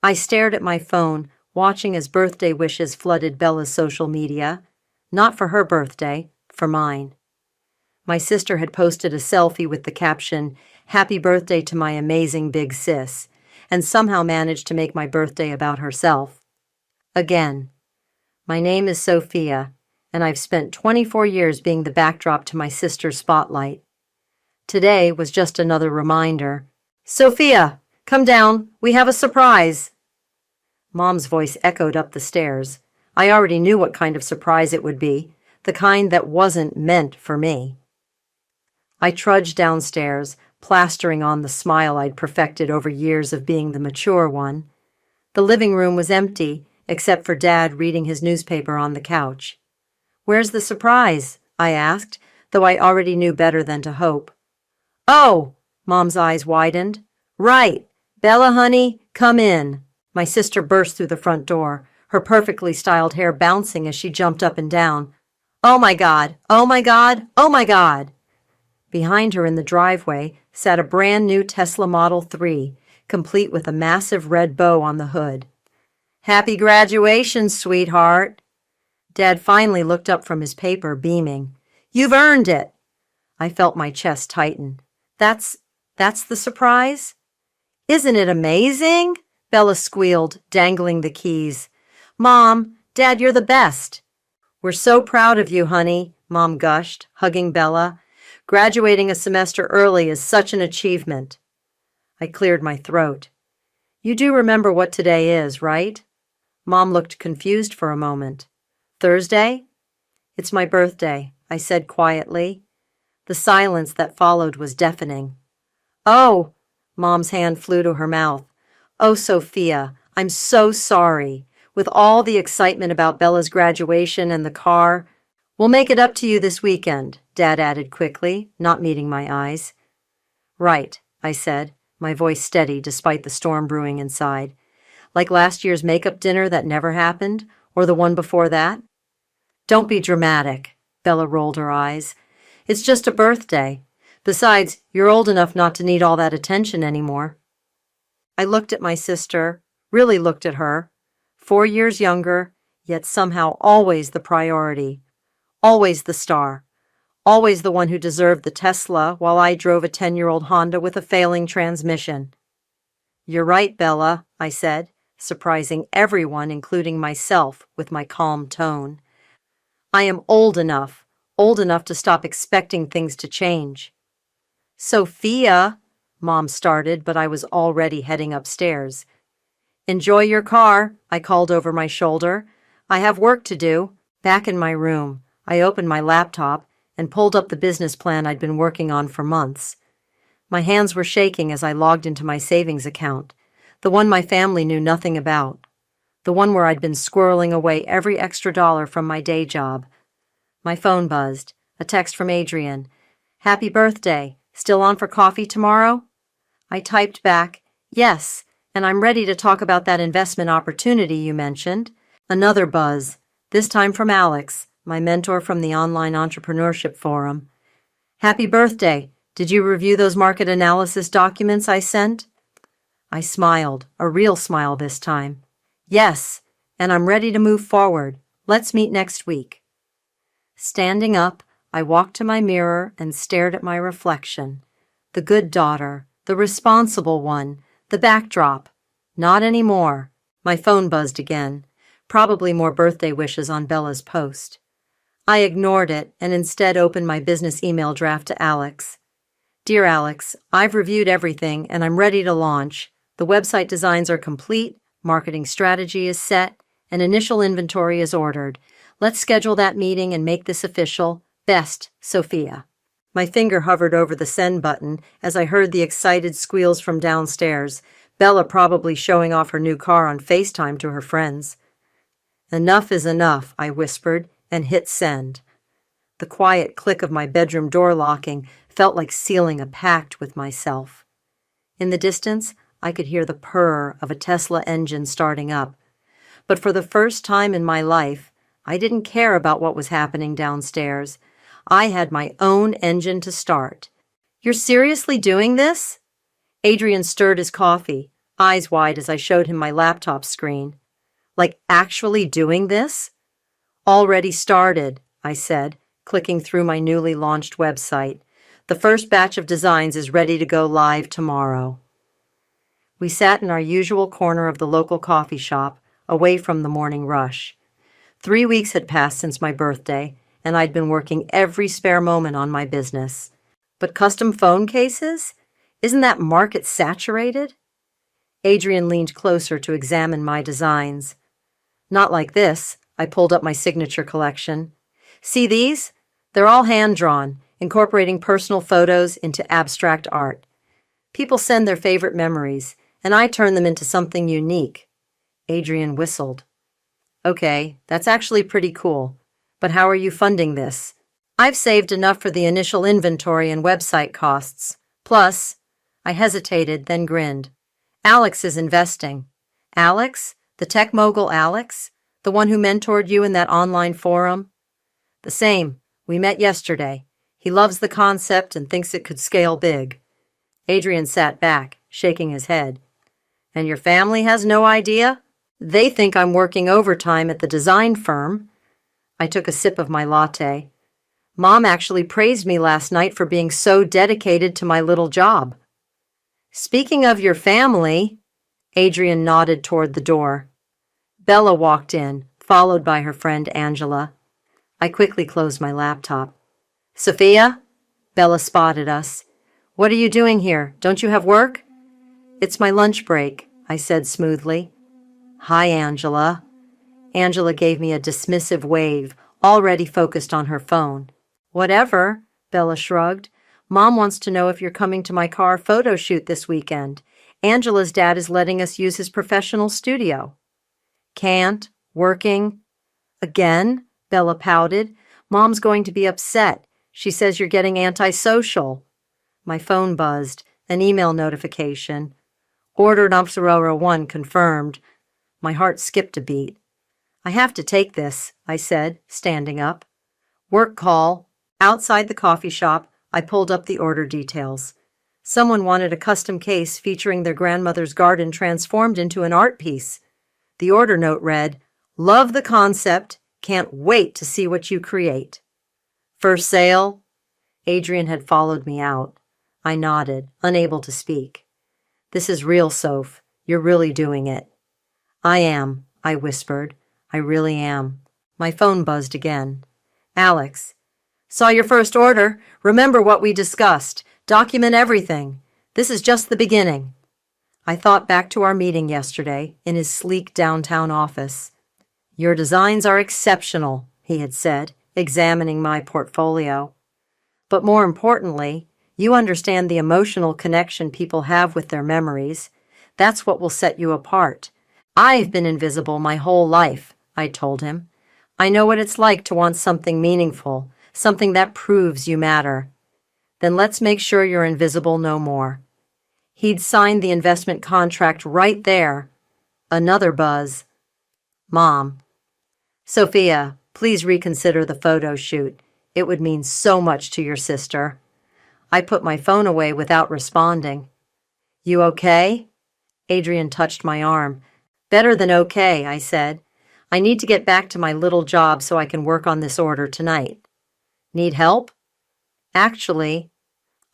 I stared at my phone, watching as birthday wishes flooded Bella's social media. Not for her birthday, for mine. My sister had posted a selfie with the caption, "Happy birthday to my amazing big sis," and somehow managed to make my birthday about herself. Again. My name is Sophia, and I've spent 24 years being the backdrop to my sister's spotlight. Today was just another reminder. "Sophia, come down. We have a surprise." Mom's voice echoed up the stairs. I already knew what kind of surprise it would be, the kind that wasn't meant for me. I trudged downstairs, plastering on the smile I'd perfected over years of being the mature one. The living room was empty, except for Dad reading his newspaper on the couch. "Where's the surprise?" I asked, though I already knew better than to hope. "Oh!" Mom's eyes widened. "Right. Bella, honey, come in." My sister burst through the front door, her perfectly styled hair bouncing as she jumped up and down. "Oh my God! Oh my God! Oh my God!" Behind her in the driveway sat a brand new Tesla Model 3, complete with a massive red bow on the hood. "Happy graduation, sweetheart." Dad finally looked up from his paper, beaming. "You've earned it." I felt my chest tighten. That's the surprise? "Isn't it amazing?" Bella squealed, dangling the keys. "Mom, Dad, you're the best." "We're so proud of you, honey," Mom gushed, hugging Bella. "Graduating a semester early is such an achievement." I cleared my throat. "You do remember what today is, right?" Mom looked confused for a moment. "Thursday?" "It's my birthday," I said quietly. The silence that followed was deafening. "Oh!" Mom's hand flew to her mouth. "Oh, Sophia, I'm so sorry. With all the excitement about Bella's graduation and the car, we'll make it up to you this weekend," Dad added quickly, not meeting my eyes. "Right," I said, my voice steady despite the storm brewing inside. "Like last year's makeup dinner that never happened, or the one before that?" "Don't be dramatic," Bella rolled her eyes. "It's just a birthday. Besides, you're old enough not to need all that attention anymore." I looked at my sister, really looked at her. 4 years younger, yet somehow always the priority. Always the star. Always the one who deserved the Tesla while I drove a 10-year-old Honda with a failing transmission. "You're right, Bella," I said, surprising everyone, including myself, with my calm tone. "I am old enough to stop expecting things to change." "Sophia," Mom started, but I was already heading upstairs. "Enjoy your car," I called over my shoulder. "I have work to do." Back in my room, I opened my laptop and pulled up the business plan I'd been working on for months. My hands were shaking as I logged into my savings account, the one my family knew nothing about, the one where I'd been squirreling away every extra dollar from my day job. My phone buzzed, a text from Adrian. "Happy birthday. Still on for coffee tomorrow?" I typed back, "Yes, and I'm ready to talk about that investment opportunity you mentioned." Another buzz, this time from Alex, my mentor from the online entrepreneurship forum. "Happy birthday. Did you review those market analysis documents I sent?" I smiled, a real smile this time. "Yes, and I'm ready to move forward. Let's meet next week." Standing up, I walked to my mirror and stared at my reflection. The good daughter, the responsible one, the backdrop. Not anymore. My phone buzzed again. Probably more birthday wishes on Bella's post. I ignored it and instead opened my business email draft to Alex. "Dear Alex, I've reviewed everything and I'm ready to launch. The website designs are complete, marketing strategy is set, and initial inventory is ordered. Let's schedule that meeting and make this official. Best, Sophia." My finger hovered over the send button as I heard the excited squeals from downstairs, Bella probably showing off her new car on FaceTime to her friends. "Enough is enough," I whispered, and hit send. The quiet click of my bedroom door locking felt like sealing a pact with myself. In the distance, I could hear the purr of a Tesla engine starting up. But for the first time in my life, I didn't care about what was happening downstairs. I had my own engine to start. "You're seriously doing this?" Adrian stirred his coffee. eyes wide as I showed him my laptop screen. Like actually doing this? Already started, I said, clicking through my newly launched website. The first batch of designs is ready to go live tomorrow. We sat in our usual corner of the local coffee shop, away from the morning rush. 3 weeks had passed since my birthday, and I'd been working every spare moment on my business. But custom phone cases? Isn't that market saturated? Adrian leaned closer to examine my designs. Not like this. I pulled up my signature collection. See these? They're all hand-drawn, incorporating personal photos into abstract art. People send their favorite memories, and I turn them into something unique. Adrian whistled. Okay, that's actually pretty cool. But how are you funding this? I've saved enough for the initial inventory and website costs. Plus, I hesitated, then grinned. Alex is investing. Alex? The tech mogul Alex? The one who mentored you in that online forum? The same. We met yesterday. He loves the concept and thinks it could scale big. Adrian sat back, shaking his head. And your family has no idea? They think I'm working overtime at the design firm. I took a sip of my latte. Mom actually praised me last night for being so dedicated to my little job. Speaking of your family, Adrian nodded toward the door. Bella walked in, followed by her friend Angela. I quickly closed my laptop. Sophia? Bella spotted us. What are you doing here? Don't you have work? It's my lunch break, I said smoothly. Hi, Angela. Angela gave me a dismissive wave, already focused on her phone. Whatever, Bella shrugged. Mom wants to know if you're coming to my car photo shoot this weekend. Angela's dad is letting us use his professional studio. Can't. Working. Again? Bella pouted. Mom's going to be upset. She says you're getting antisocial. My phone buzzed. An email notification. Order Nopsarora 1 confirmed. My heart skipped a beat. I have to take this, I said, standing up. Work call. Outside the coffee shop, I pulled up the order details. Someone wanted a custom case featuring their grandmother's garden transformed into an art piece. The order note read, Love the concept. Can't wait to see what you create. For sale? Adrian had followed me out. I nodded, unable to speak. This is real, Soph. You're really doing it. I am, I whispered. I really am. My phone buzzed again. Alex. Saw your first order. Remember what we discussed. Document everything. This is just the beginning. I thought back to our meeting yesterday in his sleek downtown office. Your designs are exceptional, he had said, examining my portfolio. But more importantly, you understand the emotional connection people have with their memories. That's what will set you apart. I've been invisible my whole life, I told him. I know what it's like to want something meaningful, something that proves you matter. Then let's make sure you're invisible no more. He'd signed the investment contract right there. Another buzz. Mom. Sophia, please reconsider the photo shoot. It would mean so much to your sister. I put my phone away without responding. You okay? Adrian touched my arm. Better than okay, I said. I need to get back to my little job so I can work on this order tonight. Need help? Actually,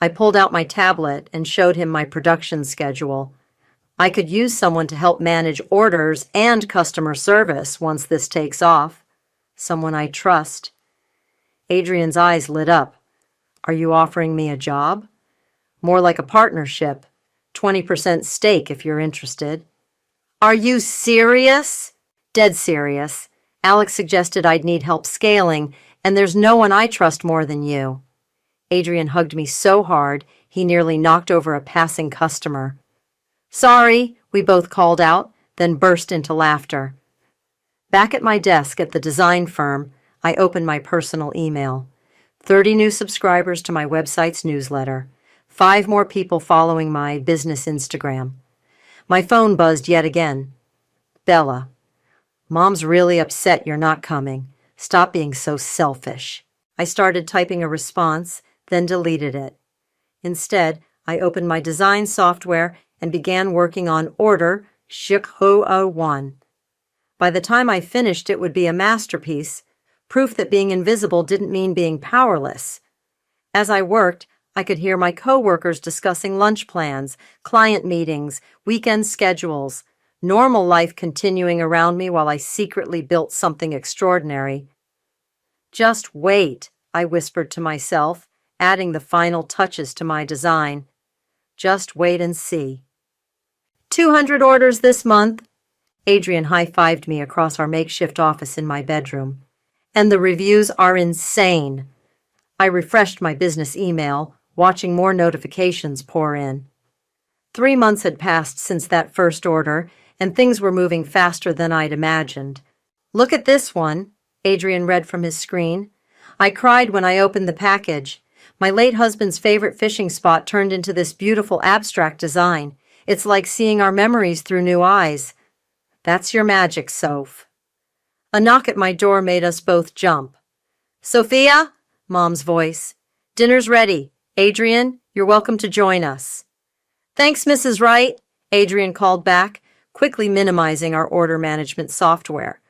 I pulled out my tablet and showed him my production schedule. I could use someone to help manage orders and customer service once this takes off. Someone I trust. Adrian's eyes lit up. Are you offering me a job? More like a partnership. 20% stake if you're interested. Are you serious? Dead serious. Alex suggested I'd need help scaling, and there's no one I trust more than you. Adrian hugged me so hard, he nearly knocked over a passing customer. Sorry, we both called out, then burst into laughter. Back at my desk at the design firm, I opened my personal email. 30 new subscribers to my website's newsletter. 5 more people following my business Instagram. My phone buzzed yet again. Bella. Mom's really upset you're not coming. Stop being so selfish. I started typing a response, then deleted it. Instead, I opened my design software and began working on Order Shik-Ho-Oh-1. By the time I finished, it would be a masterpiece, proof that being invisible didn't mean being powerless. As I worked, I could hear my coworkers discussing lunch plans, client meetings, weekend schedules, normal life continuing around me while I secretly built something extraordinary. Just wait, I whispered to myself, adding the final touches to my design. Just wait and see. 200 orders this month. Adrian high-fived me across our makeshift office in my bedroom. And the reviews are insane. I refreshed my business email, watching more notifications pour in. 3 months had passed since that first order, and things were moving faster than I'd imagined. Look at this one, Adrian read from his screen. I cried when I opened the package. My late husband's favorite fishing spot turned into this beautiful abstract design. It's like seeing our memories through new eyes. That's your magic, Soph. A knock at my door made us both jump. Sophia? Mom's voice. Dinner's ready. Adrian, you're welcome to join us. Thanks, Mrs. Wright, Adrian called back, quickly minimizing our order management software.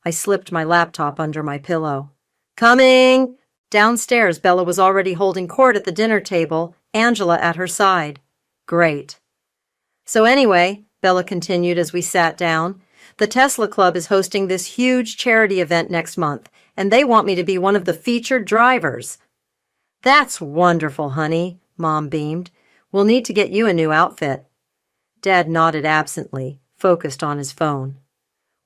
I slipped my laptop under my pillow. Coming! Downstairs, Bella was already holding court at the dinner table, Angela at her side. Great. So anyway, Bella continued as we sat down, the Tesla Club is hosting this huge charity event next month, and they want me to be one of the featured drivers. That's wonderful, honey, Mom beamed. We'll need to get you a new outfit. Dad nodded absently, focused on his phone.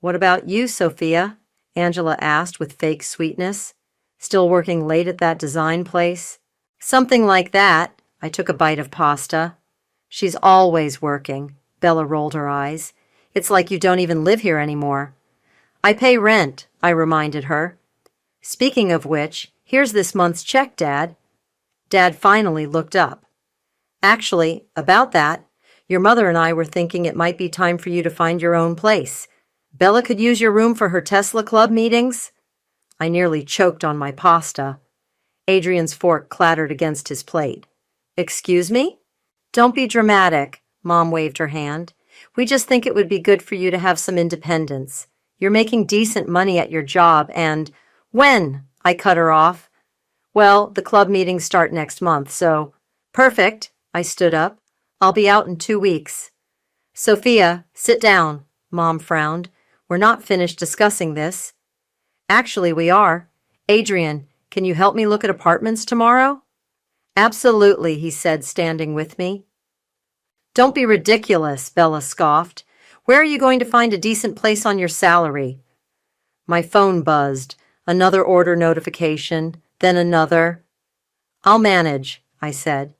What about you, Sophia? Angela asked with fake sweetness. Still working late at that design place? Something like that. I took a bite of pasta. She's always working. Bella rolled her eyes. It's like you don't even live here anymore. I pay rent, I reminded her. Speaking of which, here's this month's check, Dad. Dad finally looked up. Actually, about that, your mother and I were thinking it might be time for you to find your own place. Bella could use your room for her Tesla Club meetings. I nearly choked on my pasta. Adrian's fork clattered against his plate. Excuse me? Don't be dramatic, Mom waved her hand. We just think it would be good for you to have some independence. You're making decent money at your job and... When? I cut her off. Well, the club meetings start next month, so... Perfect. I stood up. I'll be out in 2 weeks. Sophia, sit down, Mom frowned. We're not finished discussing this. Actually, we are. Adrian, can you help me look at apartments tomorrow? Absolutely, he said, standing with me. Don't be ridiculous, Bella scoffed. Where are you going to find a decent place on your salary? My phone buzzed. Another order notification, then another. I'll manage, I said.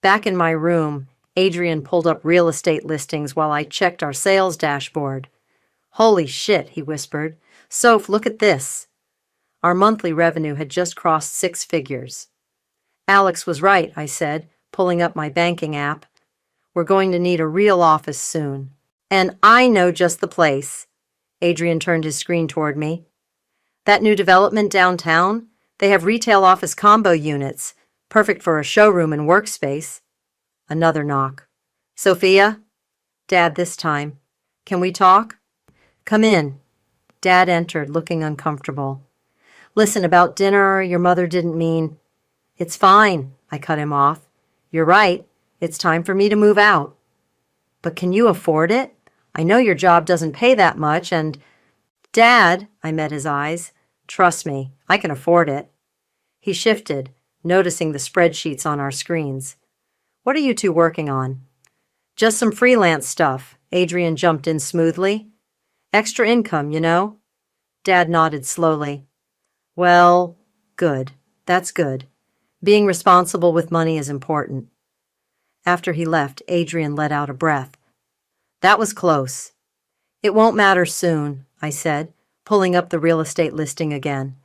Back in my room, Adrian pulled up real estate listings while I checked our sales dashboard. Holy shit, he whispered. Soph, look at this. Our monthly revenue had just crossed 6 figures. Alex was right, I said, pulling up my banking app. We're going to need a real office soon. And I know just the place. Adrian turned his screen toward me. That new development downtown, they have retail office combo units, perfect for a showroom and workspace. Another knock. Sophia? Dad this time. Can we talk? Come in. Dad entered, looking uncomfortable. Listen, about dinner, your mother didn't mean... It's fine, I cut him off. You're right. It's time for me to move out. But can you afford it? I know your job doesn't pay that much and... Dad, I met his eyes. Trust me, I can afford it. He shifted, noticing the spreadsheets on our screens. What are you two working on? Just some freelance stuff. Adrian jumped in smoothly. Extra income, you know? Dad nodded slowly. Well, good. That's good. Being responsible with money is important. After he left, Adrian let out a breath. That was close. It won't matter soon, I said, pulling up the real estate listing again.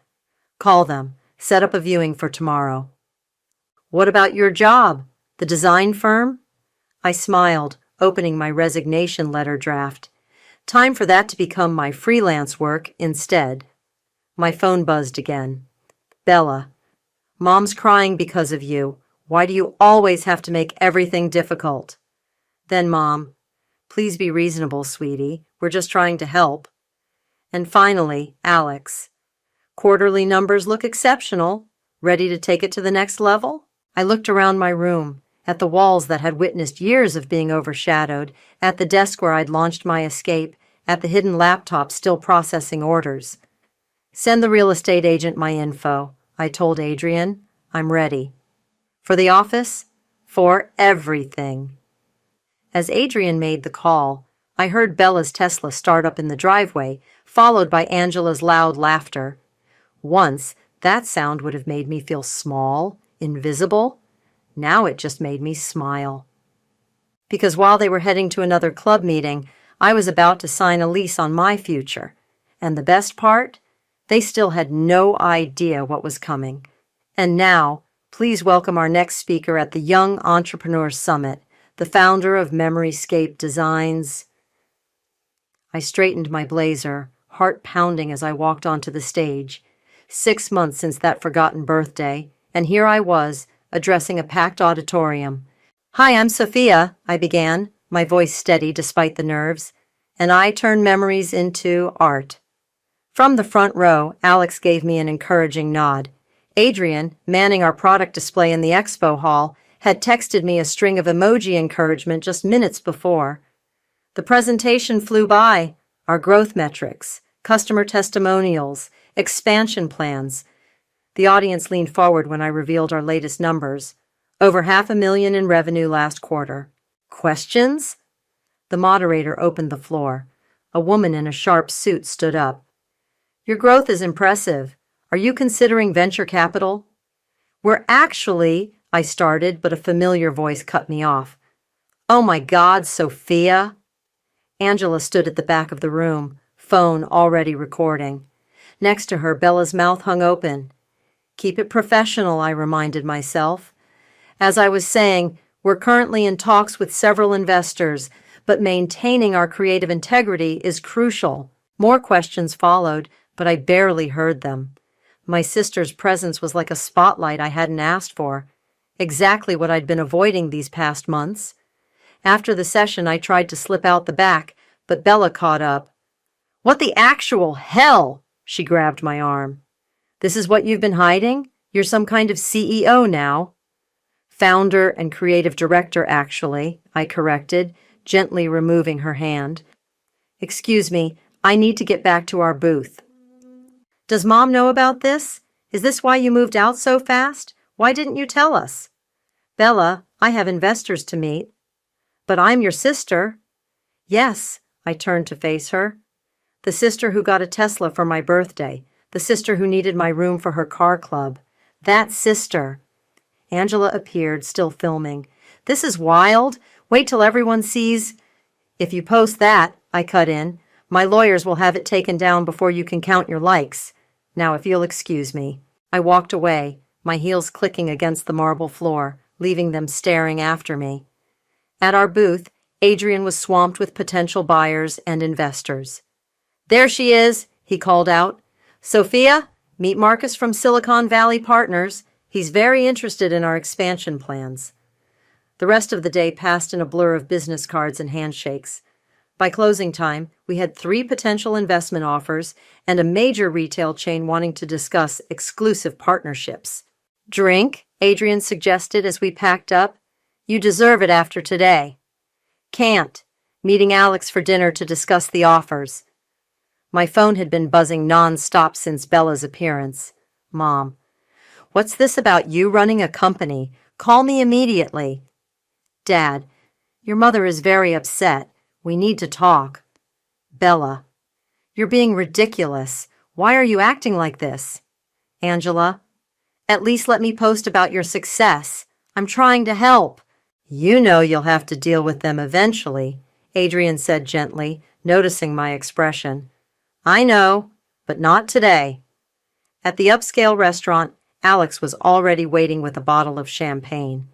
Call them. Set up a viewing for tomorrow. What about your job? The design firm? I smiled, opening my resignation letter draft. Time for that to become my freelance work instead. My phone buzzed again. Bella. Mom's crying because of you. Why do you always have to make everything difficult? Then Mom, please be reasonable, sweetie. We're just trying to help. And finally, Alex, quarterly numbers look exceptional. Ready to take it to the next level? I looked around my room, at the walls that had witnessed years of being overshadowed, at the desk where I'd launched my escape, at the hidden laptop still processing orders. Send the real estate agent my info, I told Adrian. I'm ready. For the office? For everything. As Adrian made the call, I heard Bella's Tesla start up in the driveway, followed by Angela's loud laughter. Once, that sound would have made me feel small, invisible. Now it just made me smile. Because while they were heading to another club meeting, I was about to sign a lease on my future. And the best part? They still had no idea what was coming. And now, please welcome our next speaker at the Young Entrepreneurs Summit, the founder of Memoryscape Designs. I straightened my blazer, heart pounding as I walked onto the stage. 6 months since that forgotten birthday, and here I was, addressing a packed auditorium. Hi, I'm Sophia, I began, my voice steady despite the nerves, and I turn memories into art. From the front row, Alex gave me an encouraging nod. Adrian, manning our product display in the expo hall, had texted me a string of emoji encouragement just minutes before. The presentation flew by. Our growth metrics, customer testimonials, expansion plans. The audience leaned forward when I revealed our latest numbers. Over $500,000 in revenue last quarter. Questions? The moderator opened the floor. A woman in a sharp suit stood up. Your growth is impressive. Are you considering venture capital? We're actually, I started, but a familiar voice cut me off. Oh my God, Sophia. Angela stood at the back of the room, phone already recording. Next to her, Bella's mouth hung open. Keep it professional, I reminded myself. As I was saying, we're currently in talks with several investors, but maintaining our creative integrity is crucial. More questions followed, but I barely heard them. My sister's presence was like a spotlight I hadn't asked for, exactly what I'd been avoiding these past months. After the session, I tried to slip out the back, but Bella caught up. What the actual hell? She grabbed my arm. This is what you've been hiding? You're some kind of CEO now. Founder and creative director, actually, I corrected, gently removing her hand. Excuse me, I need to get back to our booth. Does Mom know about this? Is this why you moved out so fast? Why didn't you tell us? Bella, I have investors to meet. But I'm your sister. Yes, I turned to face her. The sister who got a Tesla for my birthday. The sister who needed my room for her car club. That sister. Angela appeared, still filming. This is wild. Wait till everyone sees. If you post that, I cut in, my lawyers will have it taken down before you can count your likes. Now, if you'll excuse me. I walked away, my heels clicking against the marble floor, leaving them staring after me. At our booth, Adrian was swamped with potential buyers and investors. There she is, he called out. Sophia, meet Marcus from Silicon Valley Partners. He's very interested in our expansion plans. The rest of the day passed in a blur of business cards and handshakes. By closing time, we had 3 potential investment offers and a major retail chain wanting to discuss exclusive partnerships. Drink, Adrian suggested as we packed up. You deserve it after today. Can't. Meeting Alex for dinner to discuss the offers. My phone had been buzzing non-stop since Bella's appearance. Mom, what's this about you running a company? Call me immediately. Dad, your mother is very upset. We need to talk. Bella, you're being ridiculous. Why are you acting like this? Angela, at least let me post about your success. I'm trying to help. You know you'll have to deal with them eventually, Adrian said gently, noticing my expression. I know, but not today. At the upscale restaurant, Alex was already waiting with a bottle of champagne.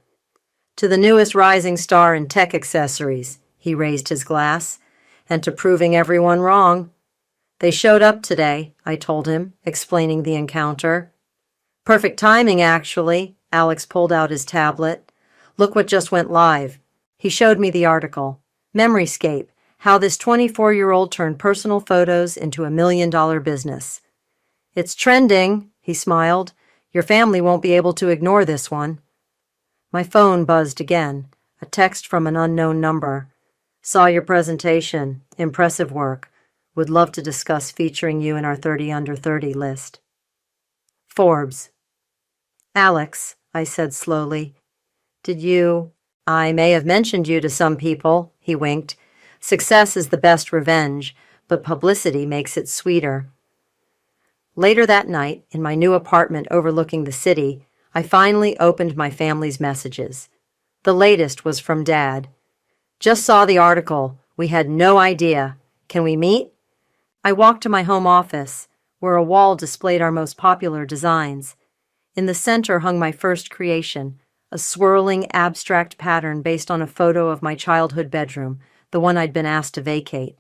To the newest rising star in tech accessories, he raised his glass, and to proving everyone wrong. They showed up today, I told him, explaining the encounter. Perfect timing, actually. Alex pulled out his tablet. Look what just went live. He showed me the article, Memoryscape, how this 24-year-old turned personal photos into a $1 million business. It's trending, he smiled. Your family won't be able to ignore this one. My phone buzzed again, a text from an unknown number. Saw your presentation. Impressive work. Would love to discuss featuring you in our 30 Under 30 list. Forbes. Alex, I said slowly. I may have mentioned you to some people, he winked. Success is the best revenge, but publicity makes it sweeter. Later that night, in my new apartment overlooking the city, I finally opened my family's messages. The latest was from Dad. Just saw the article. We had no idea. Can we meet? I walked to my home office, where a wall displayed our most popular designs. In the center hung my first creation, a swirling, abstract pattern based on a photo of my childhood bedroom, the one I'd been asked to vacate.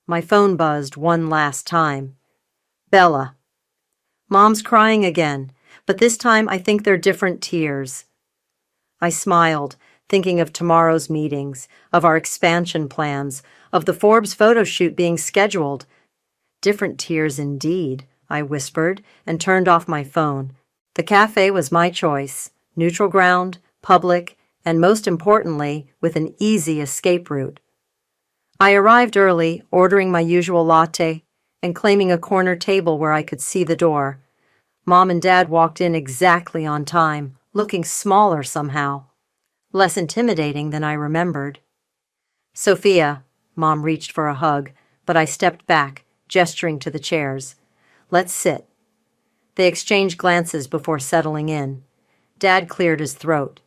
My phone buzzed one last time. Bella. Mom's crying again, but this time I think they're different tears. I smiled, thinking of tomorrow's meetings, of our expansion plans, of the Forbes photo shoot being scheduled. Different tears indeed, I whispered, and turned off my phone. The cafe was my choice, neutral ground, public, and most importantly, with an easy escape route. I arrived early, ordering my usual latte and claiming a corner table where I could see the door. Mom and Dad walked in exactly on time, looking smaller somehow. Less intimidating than I remembered. Sophia, Mom reached for a hug, but I stepped back, gesturing to the chairs. Let's sit. They exchanged glances before settling in. Dad cleared his throat.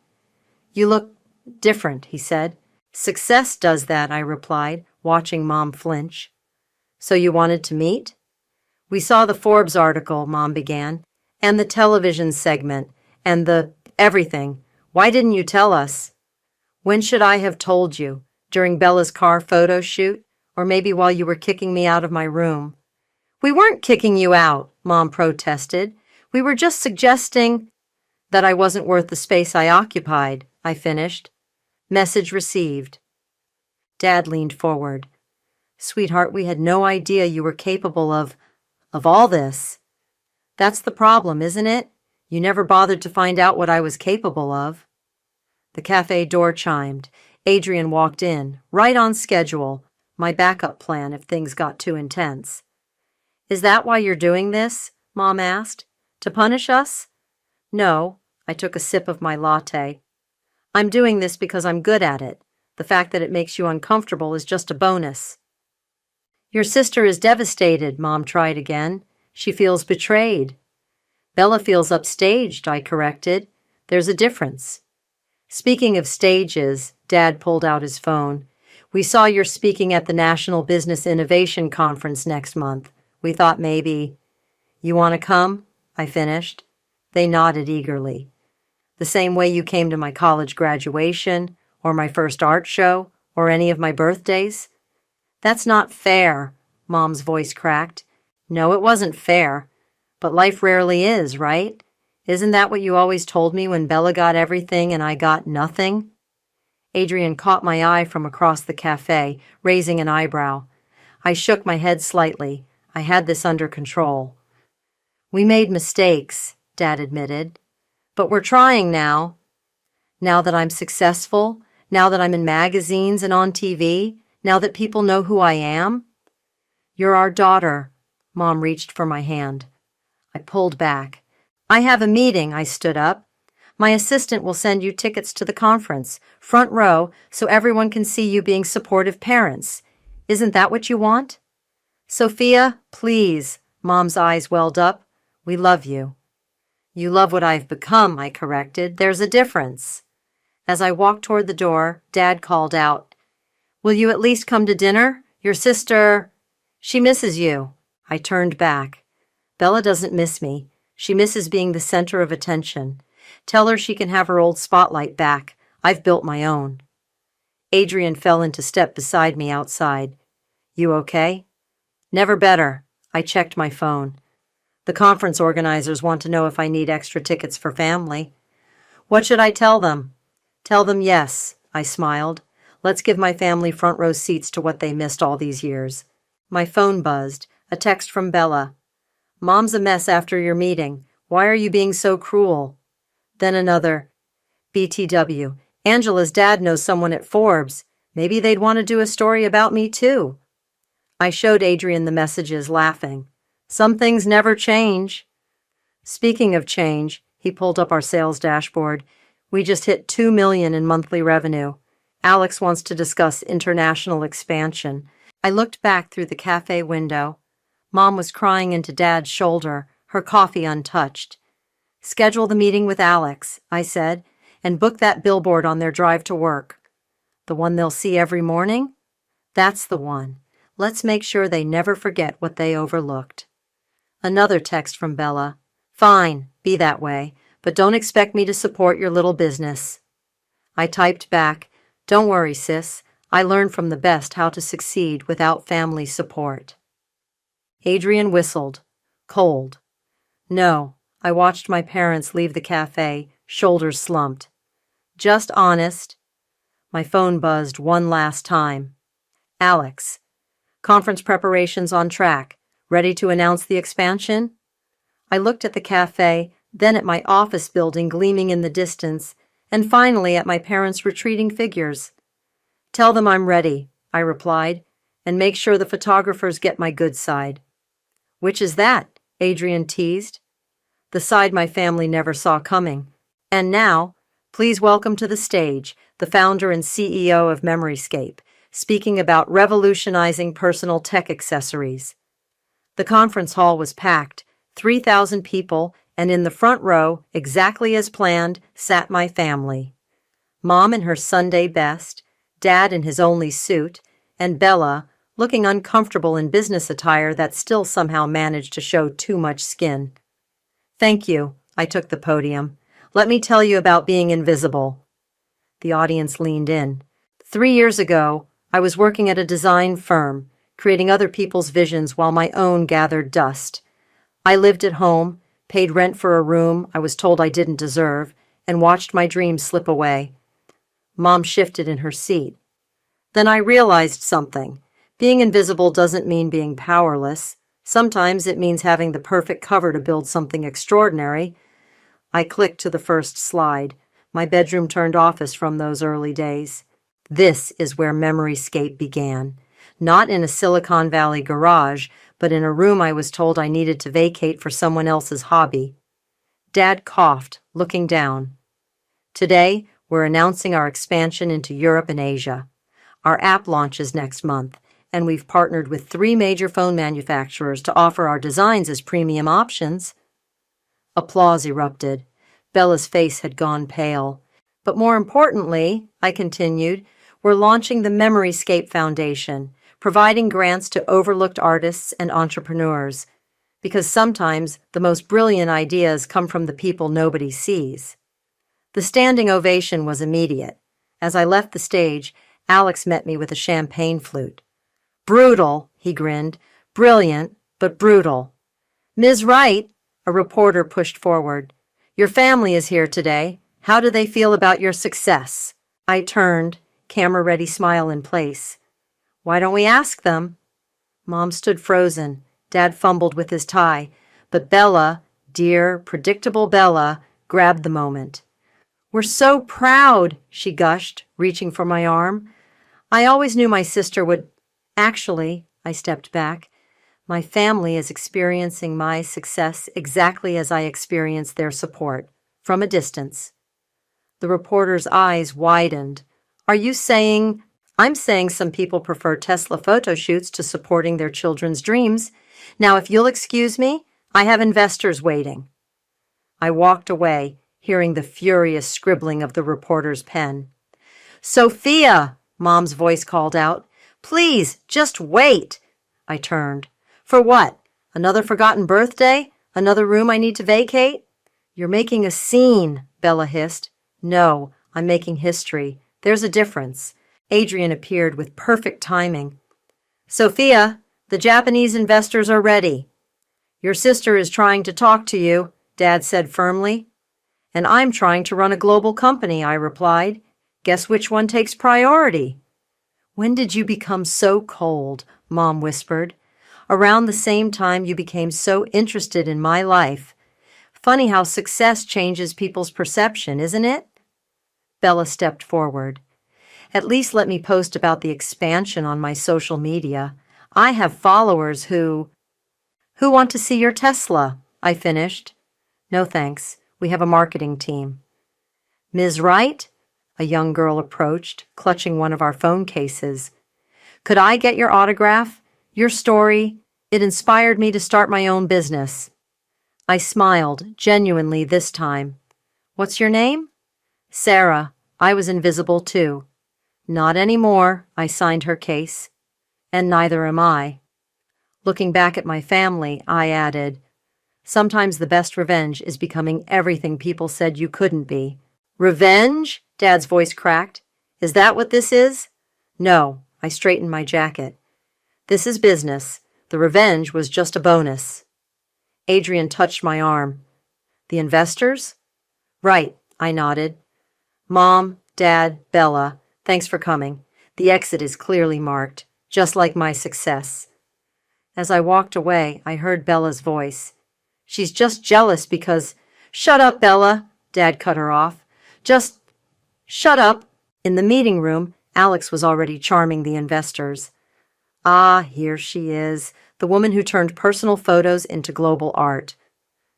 You look different, he said. Success does that, I replied, watching Mom flinch. So you wanted to meet? We saw the Forbes article, Mom began, and the television segment, and the everything. Why didn't you tell us? When should I have told you? During Bella's car photo shoot? Or maybe while you were kicking me out of my room? We weren't kicking you out, Mom protested. We were just suggesting that I wasn't worth the space I occupied, I finished. Message received. Dad leaned forward. Sweetheart, we had no idea you were capable of all this. That's the problem, isn't it? You never bothered to find out what I was capable of. The cafe door chimed. Adrian walked in, right on schedule, my backup plan if things got too intense. Is that why you're doing this? Mom asked. To punish us? No. I took a sip of my latte. I'm doing this because I'm good at it. The fact that it makes you uncomfortable is just a bonus. Your sister is devastated, Mom tried again. She feels betrayed. Bella feels upstaged, I corrected. There's a difference. Speaking of stages, Dad pulled out his phone. We saw you're speaking at the National Business Innovation Conference next month. We thought maybe. You want to come? I finished. They nodded eagerly. The same way you came to my college graduation, or my first art show, or any of my birthdays? That's not fair, Mom's voice cracked. No, it wasn't fair. But life rarely is, right? Isn't that what you always told me when Bella got everything and I got nothing? Adrian caught my eye from across the cafe, raising an eyebrow. I shook my head slightly. I had this under control. We made mistakes, Dad admitted. But we're trying now. Now that I'm successful, now that I'm in magazines and on TV, now that people know who I am. You're our daughter. Mom reached for my hand. I pulled back. I have a meeting, I stood up. My assistant will send you tickets to the conference, front row, so everyone can see you being supportive parents. Isn't that what you want? Sophia, please. Mom's eyes welled up. We love you. You love what I've become, I corrected. There's a difference. As I walked toward the door, Dad called out, Will you at least come to dinner? Your sister, she misses you. I turned back. Bella doesn't miss me. She misses being the center of attention. Tell her she can have her old spotlight back. I've built my own. Adrian fell into step beside me outside. You okay? Never better. I checked my phone. The conference organizers want to know if I need extra tickets for family. What should I tell them? Tell them yes. I smiled. Let's give my family front row seats to what they missed all these years. My phone buzzed. A text from Bella. Mom's a mess after your meeting. Why are you being so cruel? Then another. BTW. Angela's dad knows someone at Forbes. Maybe they'd want to do a story about me too. I showed Adrian the messages, laughing. Some things never change. Speaking of change, he pulled up our sales dashboard. We just hit $2 million in monthly revenue. Alex wants to discuss international expansion. I looked back through the cafe window. Mom was crying into Dad's shoulder, her coffee untouched. Schedule the meeting with Alex, I said, and book that billboard on their drive to work. The one they'll see every morning? That's the one. Let's make sure they never forget what they overlooked. Another text from Bella. Fine, be that way, but don't expect me to support your little business. I typed back, don't worry, sis. I learned from the best how to succeed without family support. Adrian whistled. Cold. No, I watched my parents leave the cafe, shoulders slumped. Just honest. My phone buzzed one last time. Alex. Conference preparations on track. Ready to announce the expansion? I looked at the cafe, then at my office building gleaming in the distance, and finally at my parents' retreating figures. Tell them I'm ready, I replied, and make sure the photographers get my good side. Which is that? Adrian teased. The side my family never saw coming. And now, please welcome to the stage the founder and CEO of Memoryscape, speaking about revolutionizing personal tech accessories. The conference hall was packed, 3,000 people, and in the front row, exactly as planned, sat my family. Mom in her Sunday best, Dad in his only suit, and Bella, looking uncomfortable in business attire that still somehow managed to show too much skin. Thank you, I took the podium. Let me tell you about being invisible. The audience leaned in. 3 years ago, I was working at a design firm, creating other people's visions while my own gathered dust. I lived at home, paid rent for a room I was told I didn't deserve, and watched my dreams slip away. Mom shifted in her seat. Then I realized something. Being invisible doesn't mean being powerless. Sometimes it means having the perfect cover to build something extraordinary. I clicked to the first slide, my bedroom turned office from those early days. This is where Memoryscape began. Not in a Silicon Valley garage, but in a room I was told I needed to vacate for someone else's hobby. Dad coughed, looking down. Today, we're announcing our expansion into Europe and Asia. Our app launches next month, and we've partnered with 3 major phone manufacturers to offer our designs as premium options. Applause erupted. Bella's face had gone pale. But more importantly, I continued, we're launching the Memoryscape Foundation, providing grants to overlooked artists and entrepreneurs, because sometimes the most brilliant ideas come from the people nobody sees. The standing ovation was immediate. As I left the stage, Alex met me with a champagne flute. Brutal, he grinned. Brilliant, but brutal. Ms. Wright, a reporter pushed forward. Your family is here today. How do they feel about your success? I turned, camera-ready smile in place. Why don't we ask them? Mom stood frozen. Dad fumbled with his tie. But Bella, dear, predictable Bella, grabbed the moment. We're so proud, she gushed, reaching for my arm. I always knew my sister would... Actually, I stepped back. My family is experiencing my success exactly as I experienced their support, from a distance. The reporter's eyes widened. Are you saying... I'm saying some people prefer Tesla photo shoots to supporting their children's dreams. Now, if you'll excuse me, I have investors waiting. I walked away, hearing the furious scribbling of the reporter's pen. Sophia, Mom's voice called out. Please, just wait. I turned. For what? Another forgotten birthday? Another room I need to vacate? You're making a scene, Bella hissed. No, I'm making history. There's a difference. Adrian appeared with perfect timing. Sophia, the Japanese investors are ready. Your sister is trying to talk to you, Dad said firmly. And I'm trying to run a global company, I replied. Guess which one takes priority? When did you become so cold? Mom whispered. Around the same time you became so interested in my life. Funny how success changes people's perception, isn't it? Bella stepped forward. At least let me post about the expansion on my social media. I have followers who want to see your Tesla, I finished. No thanks. We have a marketing team. Ms. Wright? A young girl approached, clutching one of our phone cases. Could I get your autograph? Your story? It inspired me to start my own business. I smiled, genuinely this time. What's your name? Sarah. I was invisible too. Not anymore, I signed her case. And neither am I. Looking back at my family, I added, sometimes the best revenge is becoming everything people said you couldn't be. Revenge? Dad's voice cracked. Is that what this is? No, I straightened my jacket. This is business. The revenge was just a bonus. Adrian touched my arm. The investors? Right, I nodded. Mom, Dad, Bella, thanks for coming. The exit is clearly marked, just like my success. As I walked away, I heard Bella's voice. She's just jealous because... Shut up, Bella, Dad cut her off. Just shut up. In the meeting room, Alex was already charming the investors. Ah, here she is, the woman who turned personal photos into global art.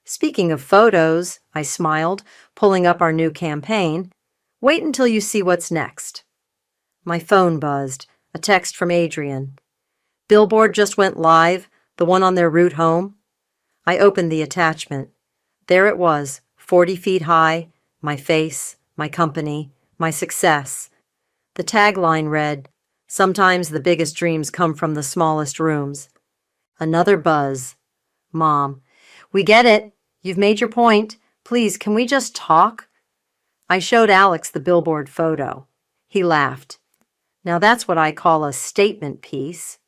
Speaking of photos, I smiled, pulling up our new campaign. Wait until you see what's next. My phone buzzed, a text from Adrian. Billboard just went live, the one on their route home. I opened the attachment. There it was, 40 feet high, my face, my company, my success. The tagline read, sometimes the biggest dreams come from the smallest rooms. Another buzz. Mom, we get it. You've made your point. Please, can we just talk? I showed Alex the billboard photo. He laughed. Now that's what I call a statement piece.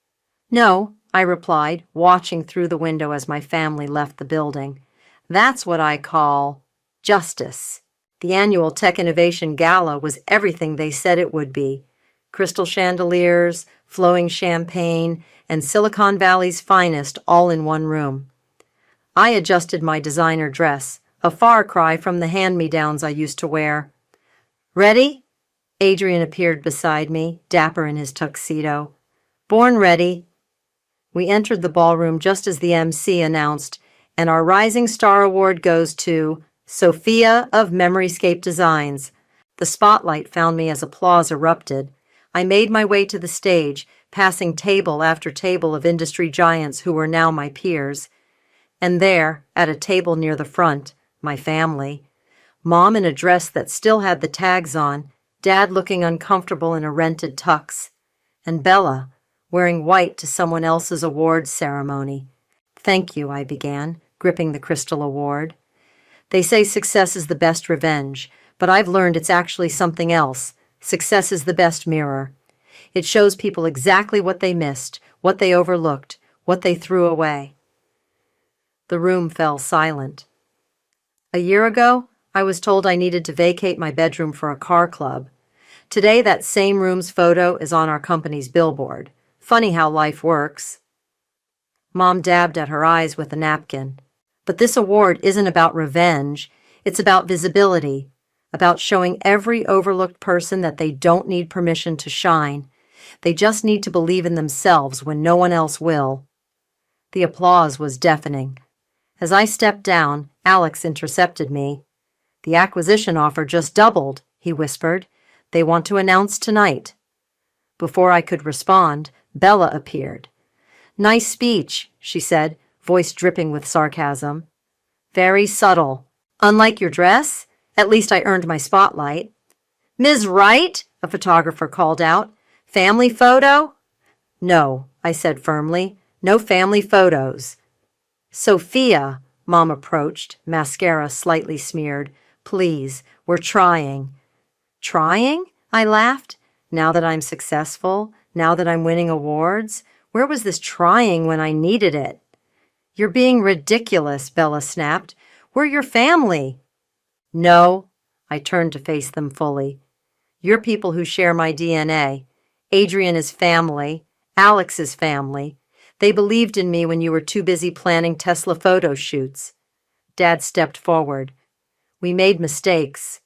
No, I replied, watching through the window as my family left the building. That's what I call justice. The annual Tech Innovation Gala was everything they said it would be. Crystal chandeliers, flowing champagne, and Silicon Valley's finest all in one room. I adjusted my designer dress, a far cry from the hand-me-downs I used to wear. Ready? Adrian appeared beside me, dapper in his tuxedo. Born ready. We entered the ballroom just as the MC announced, and our Rising Star Award goes to Sophia of Memoryscape Designs. The spotlight found me as applause erupted. I made my way to the stage, passing table after table of industry giants who were now my peers. And there, at a table near the front, my family. Mom in a dress that still had the tags on, Dad looking uncomfortable in a rented tux, and Bella, wearing white to someone else's awards ceremony. Thank you, I began, gripping the crystal award. They say success is the best revenge, but I've learned it's actually something else. Success is the best mirror. It shows people exactly what they missed, what they overlooked, what they threw away. The room fell silent. A year ago, I was told I needed to vacate my bedroom for a car club. Today, that same room's photo is on our company's billboard. Funny how life works. Mom dabbed at her eyes with a napkin. But this award isn't about revenge. It's about visibility, about showing every overlooked person that they don't need permission to shine. They just need to believe in themselves when no one else will. The applause was deafening. As I stepped down, Alex intercepted me. The acquisition offer just doubled, he whispered. They want to announce tonight. Before I could respond, Bella appeared. Nice speech, she said, voice dripping with sarcasm. Very subtle. Unlike your dress, at least I earned my spotlight. Ms. Wright, a photographer called out. Family photo? No, I said firmly. No family photos. Sophia, Mom approached, mascara slightly smeared. Please, we're trying. Trying? I laughed. Now that I'm successful, now that I'm winning awards, where was this trying when I needed it? You're being ridiculous, Bella snapped. We're your family. No, I turned to face them fully. You're people who share my DNA. Adrian is family. Alex is family. They believed in me when you were too busy planning Tesla photo shoots. Dad stepped forward. We made mistakes.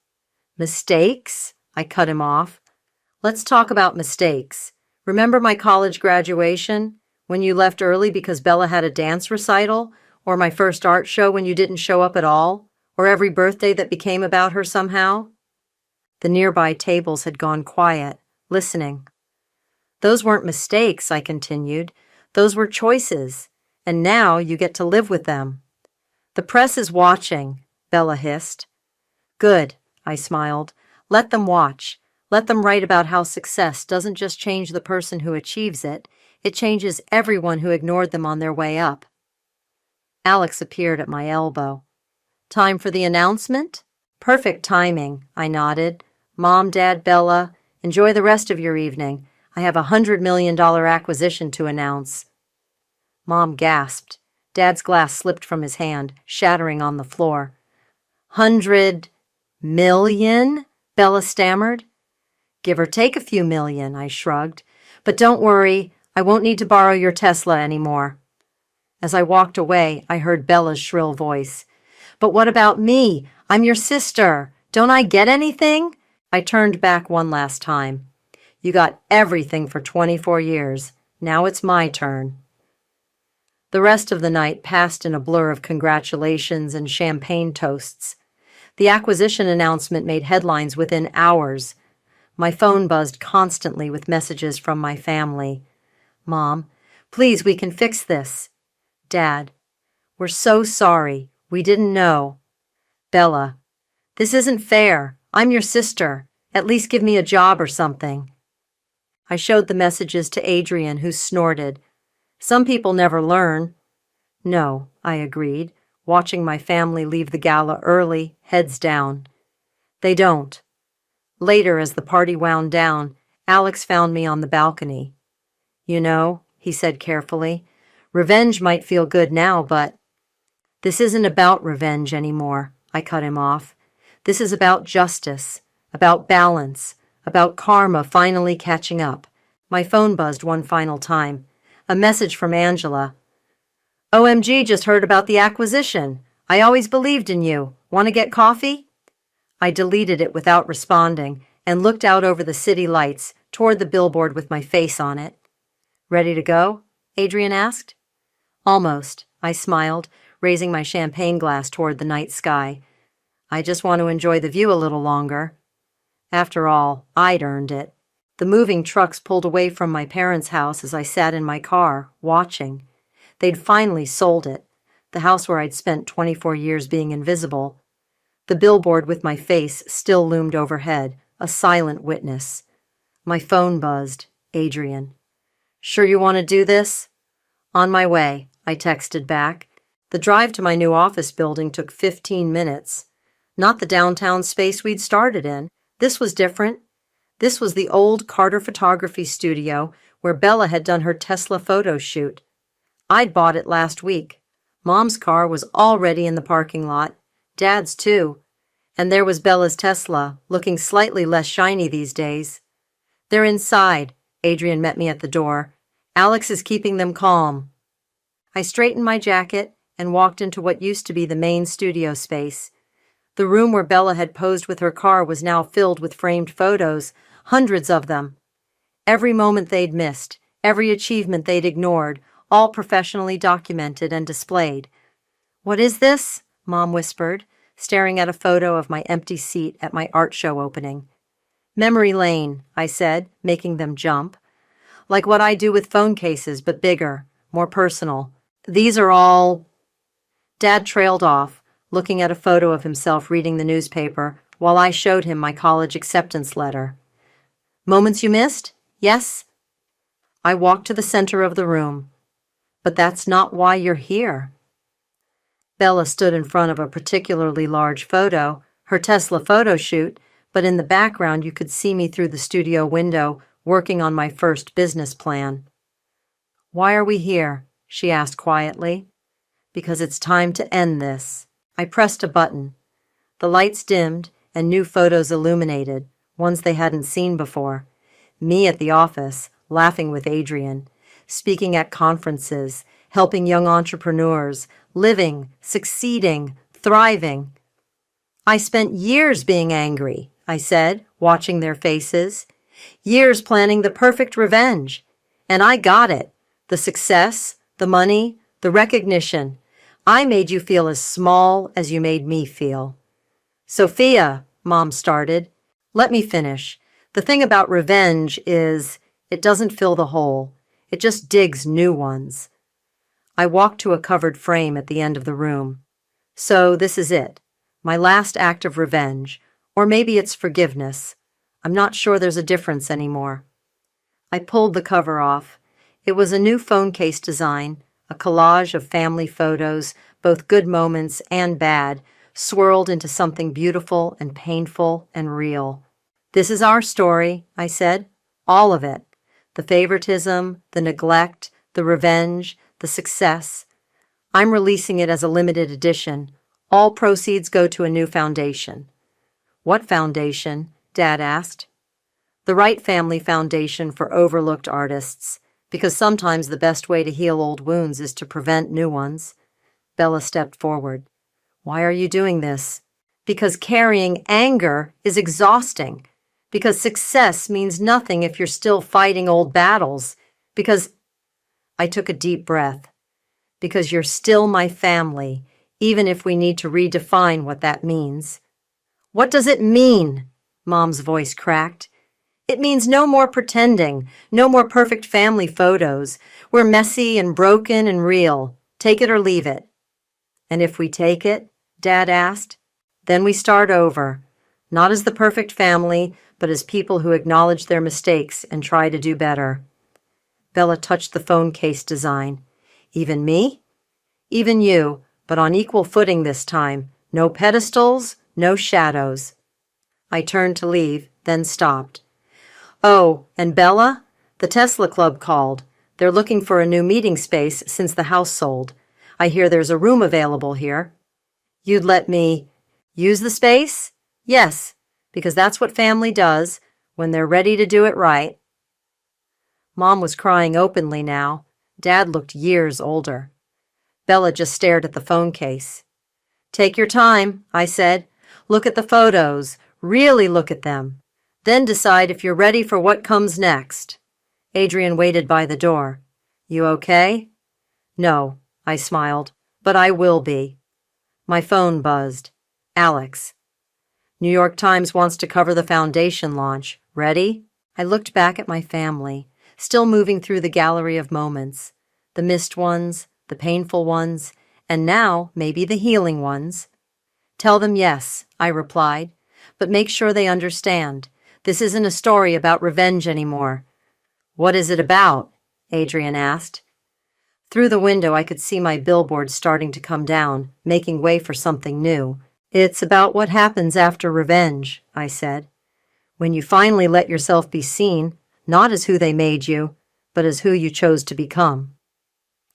Mistakes? I cut him off. Let's talk about mistakes. Remember my college graduation? When you left early because Bella had a dance recital? Or my first art show when you didn't show up at all? Or every birthday that became about her somehow? The nearby tables had gone quiet, listening. Those weren't mistakes, I continued. Those were choices, and now you get to live with them. The press is watching, Bella hissed. Good, I smiled. Let them watch. Let them write about how success doesn't just change the person who achieves it, it changes everyone who ignored them on their way up. Alex appeared at my elbow. Time for the announcement? Perfect timing, I nodded. Mom, Dad, Bella, enjoy the rest of your evening. I have a $100 million acquisition to announce. Mom gasped. Dad's glass slipped from his hand, shattering on the floor. 100 million? Bella stammered. Give or take a few million, I shrugged. But don't worry, I won't need to borrow your Tesla anymore. As I walked away, I heard Bella's shrill voice. But what about me? I'm your sister. Don't I get anything? I turned back one last time. You got everything for 24 years. Now it's my turn. The rest of the night passed in a blur of congratulations and champagne toasts. The acquisition announcement made headlines within hours. My phone buzzed constantly with messages from my family. Mom, please, we can fix this. Dad, we're so sorry. We didn't know. Bella, this isn't fair. I'm your sister. At least give me a job or something. I showed the messages to Adrian, who snorted. Some people never learn. No, I agreed, watching my family leave the gala early, heads down. They don't. Later, as the party wound down, Alex found me on the balcony. You know, he said carefully, revenge might feel good now, but this isn't about revenge anymore, I cut him off. This is about justice, about balance, about karma finally catching up. My phone buzzed one final time. A message from Angela. OMG, just heard about the acquisition. I always believed in you. Want to get coffee? I deleted it without responding and looked out over the city lights toward the billboard with my face on it. Ready to go? Adrian asked. Almost, I smiled, raising my champagne glass toward the night sky. I just want to enjoy the view a little longer. After all, I'd earned it. The moving trucks pulled away from my parents' house as I sat in my car, watching. They'd finally sold it, the house where I'd spent 24 years being invisible. The billboard with my face still loomed overhead, a silent witness. My phone buzzed. Adrian. Sure you want to do this? On my way, I texted back. The drive to my new office building took 15 minutes. Not the downtown space we'd started in. This was different. This was the old Carter Photography Studio where Bella had done her Tesla photo shoot. I'd bought it last week. Mom's car was already in the parking lot. Dad's too. And there was Bella's Tesla, looking slightly less shiny these days. They're inside. Adrian met me at the door. Alex is keeping them calm. I straightened my jacket and walked into what used to be the main studio space. The room where Bella had posed with her car was now filled with framed photos, hundreds of them. Every moment they'd missed, every achievement they'd ignored, all professionally documented and displayed. What is this? Mom whispered, staring at a photo of my empty seat at my art show opening. Memory lane, I said, making them jump. Like what I do with phone cases, but bigger, more personal. These are all... Dad trailed off, looking at a photo of himself reading the newspaper, while I showed him my college acceptance letter. Moments you missed? Yes? I walked to the center of the room. But that's not why you're here. Bella stood in front of a particularly large photo, her Tesla photo shoot, but in the background you could see me through the studio window working on my first business plan. Why are we here? She asked quietly. Because it's time to end this. I pressed a button. The lights dimmed and new photos illuminated, ones they hadn't seen before. Me at the office, laughing with Adrian, speaking at conferences, helping young entrepreneurs, living, succeeding, thriving. I spent years being angry, I said, watching their faces. Years planning the perfect revenge. And I got it. The success, the money, the recognition. I made you feel as small as you made me feel. Sophia, Mom started. Let me finish. The thing about revenge is it doesn't fill the hole. It just digs new ones. I walked to a covered frame at the end of the room. So this is it. My last act of revenge. Or maybe it's forgiveness. I'm not sure there's a difference anymore. I pulled the cover off. It was a new phone case design, a collage of family photos, both good moments and bad, swirled into something beautiful and painful and real. This is our story, I said. All of it. The favoritism, the neglect, the revenge, the success. I'm releasing it as a limited edition. All proceeds go to a new foundation. What foundation? Dad asked. The Wright Family Foundation for Overlooked Artists, because sometimes the best way to heal old wounds is to prevent new ones. Bella stepped forward. Why are you doing this? Because carrying anger is exhausting. Because success means nothing if you're still fighting old battles. Because I took a deep breath. Because you're still my family, even if we need to redefine what that means. What does it mean? Mom's voice cracked. It means no more pretending, no more perfect family photos. We're messy and broken and real. Take it or leave it. And if we take it, Dad asked, then we start over. Not as the perfect family, but as people who acknowledge their mistakes and try to do better. Bella touched the phone case design. Even me? Even you, but on equal footing this time. No pedestals, no shadows. I turned to leave, then stopped. Oh, and Bella? The Tesla Club called. They're looking for a new meeting space since the house sold. I hear there's a room available here. You'd let me use the space? Yes, because that's what family does when they're ready to do it right. Mom was crying openly now. Dad looked years older. Bella just stared at the phone case. Take your time, I said. Look at the photos. Really look at them. Then decide if you're ready for what comes next. Adrian waited by the door. You okay? No, I smiled, but I will be. My phone buzzed. Alex. New York Times wants to cover the foundation launch. Ready? I looked back at my family, still moving through the gallery of moments. The missed ones, the painful ones, and now maybe the healing ones. Tell them yes, I replied, but make sure they understand. This isn't a story about revenge anymore. What is it about? Adrian asked. Through the window, I could see my billboard starting to come down, making way for something new. It's about what happens after revenge, I said. When you finally let yourself be seen, not as who they made you, but as who you chose to become.